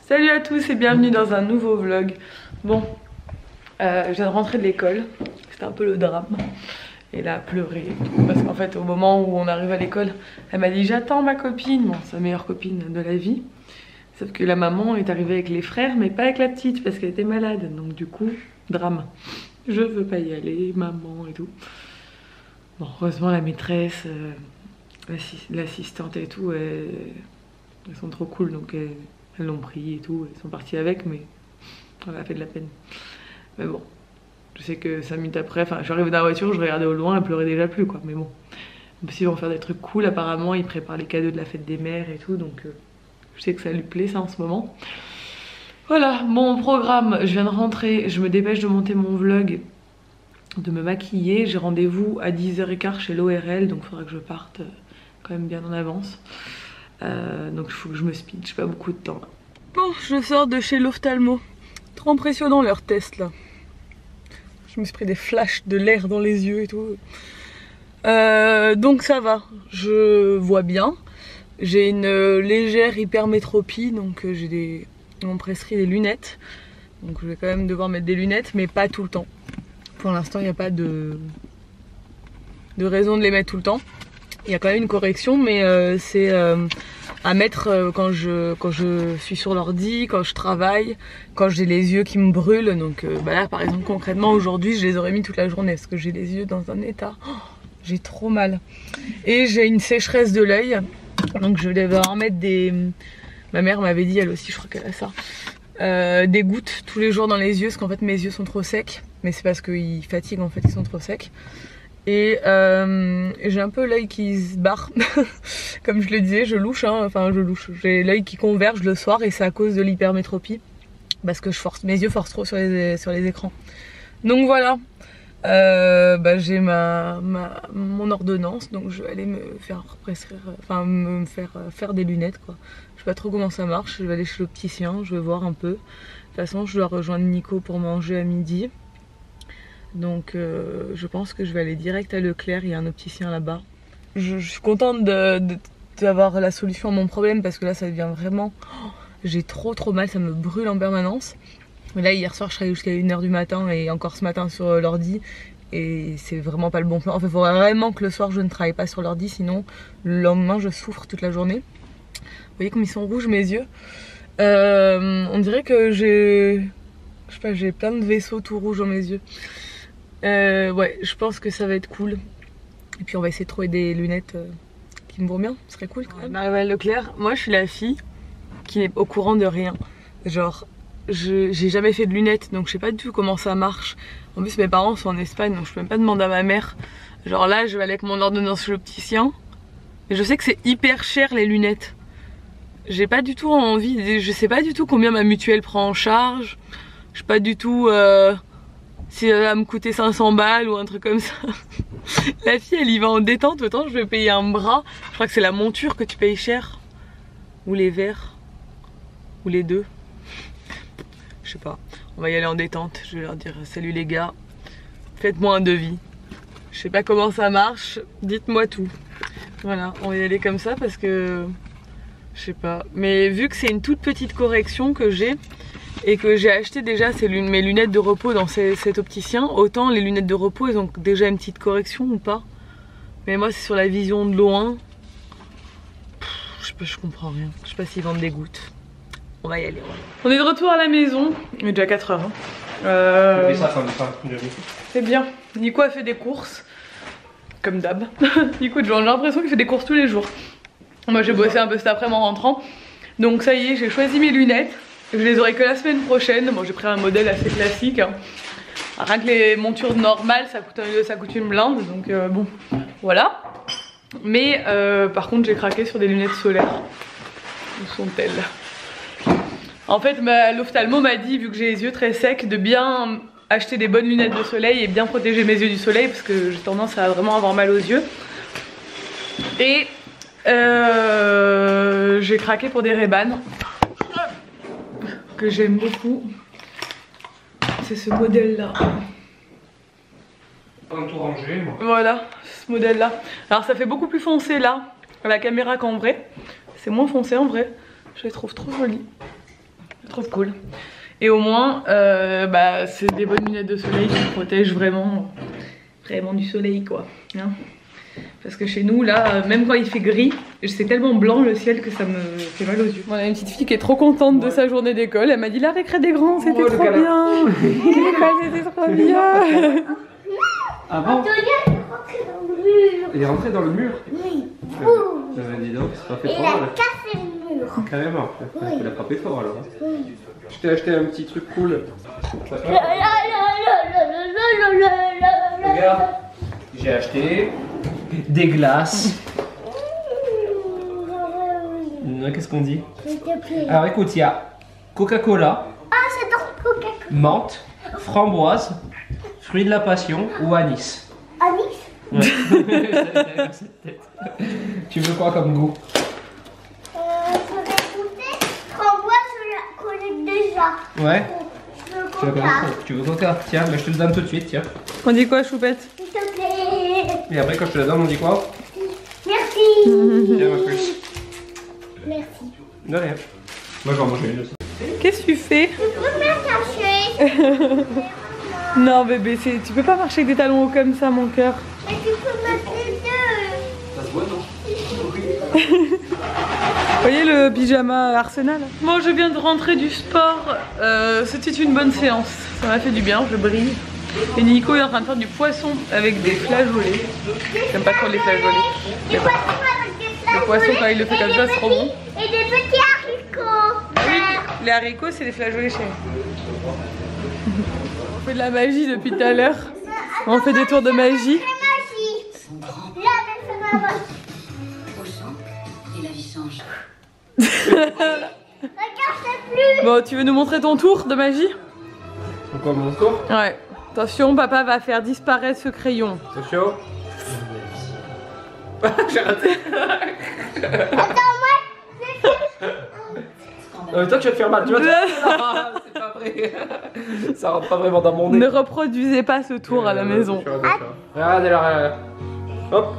Salut à tous et bienvenue dans un nouveau vlog. Bon, je viens de rentrer de l'école, c'était un peu le drame. Et là, pleurer et tout. Parce qu'en fait, au moment où on arrive à l'école, elle m'a dit j'attends ma copine, bon, sa meilleure copine de la vie. Sauf que la maman est arrivée avec les frères, mais pas avec la petite parce qu'elle était malade. Donc du coup, drame. Je veux pas y aller, maman et tout. Bon, heureusement la maîtresse, l'assistante et tout, elles sont trop cool, donc elles l'ont pris et tout. Elles sont parties avec, mais ça m'a fait de la peine. Mais bon, je sais que 5 minutes après, enfin, je suis arrivée dans la voiture, je regardais au loin, elle pleurait déjà plus, quoi. Mais bon, aussi ils vont faire des trucs cool. Apparemment, ils préparent les cadeaux de la fête des mères et tout, donc je sais que ça lui plaît ça en ce moment. Voilà, mon programme, je viens de rentrer, je me dépêche de monter mon vlog, de me maquiller. J'ai rendez-vous à 10h15 chez l'ORL, donc il faudra que je parte quand même bien en avance. Donc il faut que je me speed, j'ai pas beaucoup de temps là. Bon, je sors de chez l'ophtalmo. Trop impressionnant leur test là. Je me suis pris des flashs de l'air dans les yeux et tout. Donc ça va, je vois bien. J'ai une légère hypermétropie, donc on me prescrit des lunettes. Donc je vais quand même devoir mettre des lunettes, mais pas tout le temps. Pour l'instant, il n'y a pas de raison de les mettre tout le temps. Il y a quand même une correction, mais c'est à mettre quand je suis sur l'ordi, quand je travaille, quand j'ai les yeux qui me brûlent. Donc là, par exemple, concrètement, aujourd'hui, je les aurais mis toute la journée parce que j'ai les yeux dans un état. Oh, j'ai trop mal. Et j'ai une sécheresse de l'œil. Donc je vais devoir mettre des... Ma mère m'avait dit, elle aussi, je crois qu'elle a ça. Des gouttes tous les jours dans les yeux, parce qu'en fait mes yeux sont trop secs. Mais c'est parce qu'ils fatiguent, en fait, ils sont trop secs. Et j'ai un peu l'œil qui se barre. Comme je le disais, je louche, hein. Enfin je louche. J'ai l'œil qui converge le soir et c'est à cause de l'hypermétropie. Parce que mes yeux forcent trop sur les écrans. Donc voilà. J'ai mon ordonnance, donc je vais aller me faire prescrire, enfin me faire faire des lunettes quoi. Je sais pas trop comment ça marche, je vais aller chez l'opticien, je vais voir un peu. De toute façon je dois rejoindre Nico pour manger à midi. Donc je pense que je vais aller direct à Leclerc, il y a un opticien là-bas. Je suis contente d'avoir la solution à mon problème parce que là ça devient vraiment... Oh, j'ai trop mal, ça me brûle en permanence. Mais là hier soir je travaillais jusqu'à 1h du matin et encore ce matin sur l'ordi et c'est vraiment pas le bon plan. En fait il faudrait vraiment que le soir je ne travaille pas sur l'ordi, sinon le lendemain je souffre toute la journée. Vous voyez comme ils sont rouges mes yeux. On dirait que je sais pas, j'ai plein de vaisseaux tout rouges dans mes yeux. Ouais, je pense que ça va être cool. Et puis on va essayer de trouver des lunettes qui me vont bien, ce serait cool quand même. On arrive à Leclerc, moi je suis la fille qui n'est au courant de rien. Genre j'ai jamais fait de lunettes donc je sais pas du tout comment ça marche. En plus mes parents sont en Espagne donc je peux même pas demander à ma mère. Genre là je vais aller avec mon ordonnance chez l'opticien. Mais je sais que c'est hyper cher les lunettes. J'ai pas du tout envie, je sais pas du tout combien ma mutuelle prend en charge. Je sais pas du tout si elle va me coûter 500 balles ou un truc comme ça. La fille elle y va en détente, autant je vais payer un bras. Je crois que c'est la monture que tu payes cher. Ou les verres. Ou les deux. Je sais pas, on va y aller en détente, je vais leur dire salut les gars, faites-moi un devis. Je sais pas comment ça marche, dites-moi tout. Voilà, on va y aller comme ça parce que je sais pas. Mais vu que c'est une toute petite correction que j'ai et que j'ai acheté déjà mes lunettes de repos dans cet opticien, autant les lunettes de repos elles ont déjà une petite correction ou pas. Mais moi c'est sur la vision de loin. Je sais pas, je comprends rien. Je sais pas s'ils vendent des gouttes. On va y aller. On est de retour à la maison. Il est déjà 4h. Hein. C'est bien. Nico a fait des courses. Comme d'hab. Nico, j'ai l'impression qu'il fait des courses tous les jours. Moi j'ai bossé un peu cet après-midi en rentrant. Donc ça y est, j'ai choisi mes lunettes. Je les aurai que la semaine prochaine. Bon, j'ai pris un modèle assez classique. Hein. Rien que les montures normales, ça coûte une blinde. Donc bon, voilà. Mais par contre, j'ai craqué sur des lunettes solaires. Où sont-elles ? En fait, l'ophtalmo m'a dit, vu que j'ai les yeux très secs, de bien acheter des bonnes lunettes de soleil et bien protéger mes yeux du soleil parce que j'ai tendance à vraiment avoir mal aux yeux. Et j'ai craqué pour des Ray-Ban que j'aime beaucoup. C'est ce modèle-là. Pas tout rangé, moi. Voilà, ce modèle-là. Alors ça fait beaucoup plus foncé là, à la caméra qu'en vrai. C'est moins foncé en vrai. Je les trouve trop jolies. Je trouve cool. Et au moins, bah, c'est des bonnes lunettes de soleil qui protègent vraiment du soleil quoi. Hein, parce que chez nous là, même quand il fait gris, c'est tellement blanc le ciel que ça me fait mal aux yeux. On a une petite fille qui est trop contente de sa journée d'école. Elle m'a dit la récré des grands, c'était trop bien. L'école c'était trop bien. Ah bon? Il est rentré dans le mur? Oui. Dis donc, c'est pas fait Il pour a mal. cassé le mur. Carrément. Oui. Il a frappé fort alors. Oui. Je t'ai acheté un petit truc cool. Regarde, j'ai acheté des glaces. Qu'est-ce qu'on dit? S'il te plaît. Alors écoute, il y a Coca-Cola, Ah, j'adore Coca-Cola. menthe, framboise, fruits de la passion ou anis. Anis? Ouais. Tu veux quoi comme goût? J'aurais goûté framboise, je la connais déjà. Ouais. Je veux Tu veux Coca. quoi? Tu veux Coca? Tiens, mais je te le donne tout de suite, tiens. On dit quoi Choupette? S'il te plaît. Et après quand je te la donne, on dit quoi? Merci. Tiens ma puce. Merci. De rien. Moi je vais en manger une aussi. Qu'est-ce que tu fais? Tu peux me cacher. Non bébé, tu peux pas marcher avec des talons hauts comme ça mon cœur. Et tu peux mettre les deux. Ça se voit non? Vous voyez le pyjama Arsenal? Moi je viens de rentrer du sport, c'était une bonne séance, ça m'a fait du bien, je brille. Et Nico est en train de faire du poisson avec des flageolets. J'aime pas trop les flageolets. Mais bon, le poisson quand il le fait comme ça c'est trop bon. Et des petits haricots. Ah oui, les haricots c'est des flageolets chérie. On fait de la magie depuis tout à l'heure. On fait des tours de magie. C'est magie. Là, avec ma magie. Au champ et la vie change. Regarde, c'est plus. Bon, tu veux nous montrer ton tour de magie? Encore mon tour? Ouais. Attention, papa va faire disparaître ce crayon. C'est chaud? J'ai raté. Attends, moi, Toi tu vas te faire mal, tu vas te faire mal. C'est pas vrai. Ça rentre pas vraiment dans mon nez. Ne reproduisez pas ce tour à la maison. Regardez là, regarde. Hop.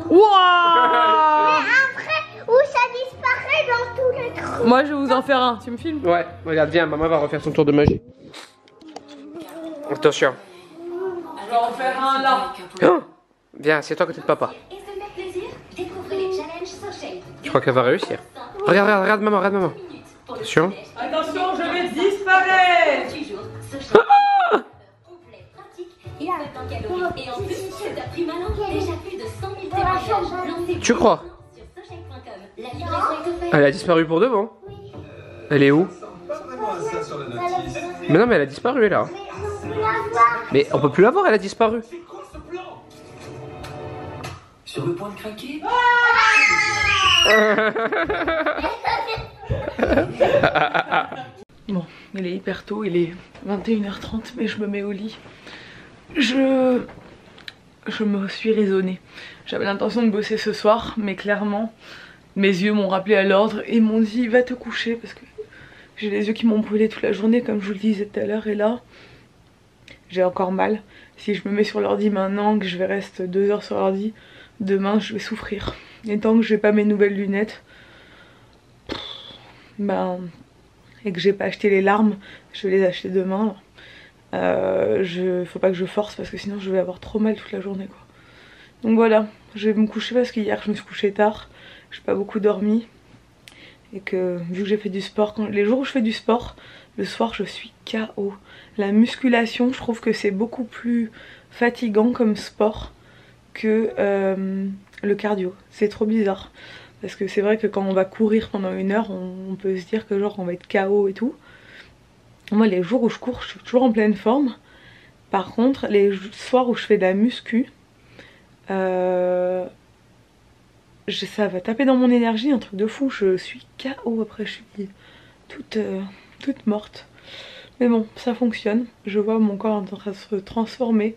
Wouah! après, où ça disparaît dans tous les trous. Moi je vais vous en faire un, tu me filmes? Ouais, regarde, viens, maman va refaire son tour de magie. Attention. Je vais en faire un là. Oh, viens, c'est toi à côté de papa. Et se faire plaisir, découvrez les challenges SoShape. Je crois qu'elle va réussir. Regarde maman, regarde maman. Attention. Attention, je vais disparaître! 8 jours, SoShape. Complet, pratique et faible en calories. Et en plus, c'est un prix malin. Déjà plus de 100 000 témoignages. Lancez Tu crois? sur SoShape.com. La livraison est offerte. Elle a disparu pour de bon. Elle est où? Mais non, mais elle a disparu là. Mais on peut plus la voir, elle a disparu. Sur le point de craquer? Bon, il est hyper tôt, il est 21h30, mais je me mets au lit. Je me suis raisonnée. J'avais l'intention de bosser ce soir, mais clairement, mes yeux m'ont rappelé à l'ordre et m'ont dit va te coucher parce que j'ai les yeux qui m'ont brûlé toute la journée, comme je vous le disais tout à l'heure, et là, j'ai encore mal. Si je me mets sur l'ordi maintenant, que je vais rester 2 heures sur l'ordi, demain je vais souffrir. Et tant que j'ai pas mes nouvelles lunettes, ben, et que j'ai pas acheté les larmes, je vais les acheter demain. Faut pas que je force parce que sinon je vais avoir trop mal toute la journée quoi. Donc voilà, je vais me coucher parce qu'hier je me suis couchée tard, j'ai pas beaucoup dormi. Et que vu que j'ai fait du sport, les jours où je fais du sport, le soir je suis KO. La musculation, je trouve que c'est beaucoup plus fatigant comme sport que le cardio. C'est trop bizarre. Parce que c'est vrai que quand on va courir pendant 1 heure, on peut se dire que genre on va être KO et tout. Moi les jours où je cours, je suis toujours en pleine forme. Par contre, les soirs où je fais de la muscu, ça va taper dans mon énergie, un truc de fou. Je suis KO après, je suis toute morte. Mais bon, ça fonctionne. Je vois mon corps en train de se transformer.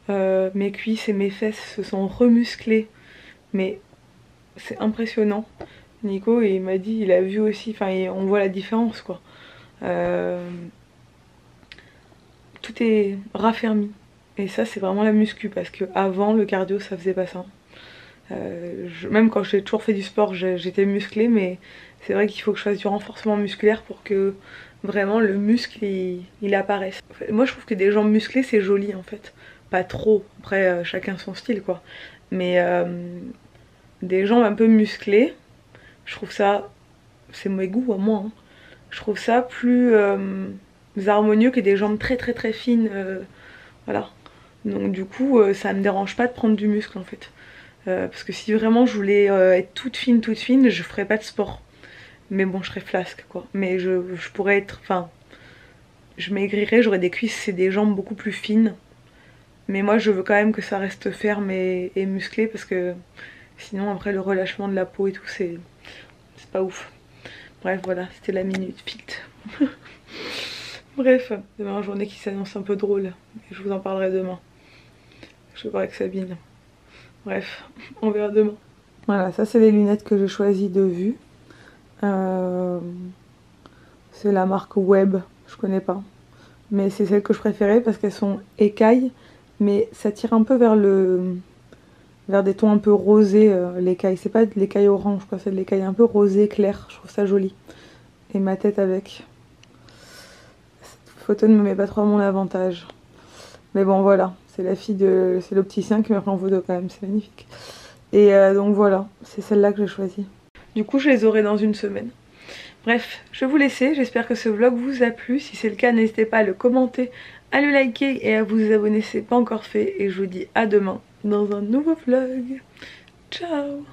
Mes cuisses et mes fesses se sont remusclées. Mais c'est impressionnant. Nico, il m'a dit, il a vu aussi, enfin on voit la différence quoi. Tout est raffermi. Et ça c'est vraiment la muscu parce que avant le cardio ça faisait pas ça. Même quand j'ai toujours fait du sport, j'étais musclée, mais c'est vrai qu'il faut que je fasse du renforcement musculaire pour que vraiment le muscle il apparaisse. En fait, moi je trouve que des jambes musclées c'est joli en fait. Pas trop, après chacun son style quoi. Mais des jambes un peu musclées, je trouve ça, c'est mes goûts à moi, hein. Je trouve ça plus harmonieux que des jambes très fines, voilà. Donc du coup ça me dérange pas de prendre du muscle en fait. Parce que si vraiment je voulais être toute fine, je ferais pas de sport. Mais bon, je serais flasque quoi. Mais je pourrais être, enfin, je maigrirais, j'aurais des cuisses et des jambes beaucoup plus fines. Mais moi je veux quand même que ça reste ferme et musclé parce que sinon après le relâchement de la peau et tout c'est pas ouf. Bref voilà, c'était la minute fit. Bref, demain une journée qui s'annonce un peu drôle. Et je vous en parlerai demain. Je vais voir avec Sabine. Bref, on verra demain. Voilà, ça c'est les lunettes que j'ai choisi de vue. C'est la marque Web, je connais pas. Mais c'est celle que je préférais parce qu'elles sont écailles. Mais ça tire un peu vers des tons un peu rosés, l'écaille. C'est pas de l'écaille orange, quoi. C'est de l'écaille un peu rosé clair. Je trouve ça joli. Et ma tête avec. Cette photo ne me met pas trop à mon avantage. Mais bon, voilà. C'est la fille de... C'est l'opticien qui m'a pris en photo quand même. C'est magnifique. Et donc voilà. C'est celle-là que j'ai choisie. Du coup, je les aurai dans une semaine. Bref, je vais vous laisser. J'espère que ce vlog vous a plu. Si c'est le cas, n'hésitez pas à le commenter, à le liker et à vous abonner si ce n'est pas encore fait. Et je vous dis à demain dans un nouveau vlog. Ciao!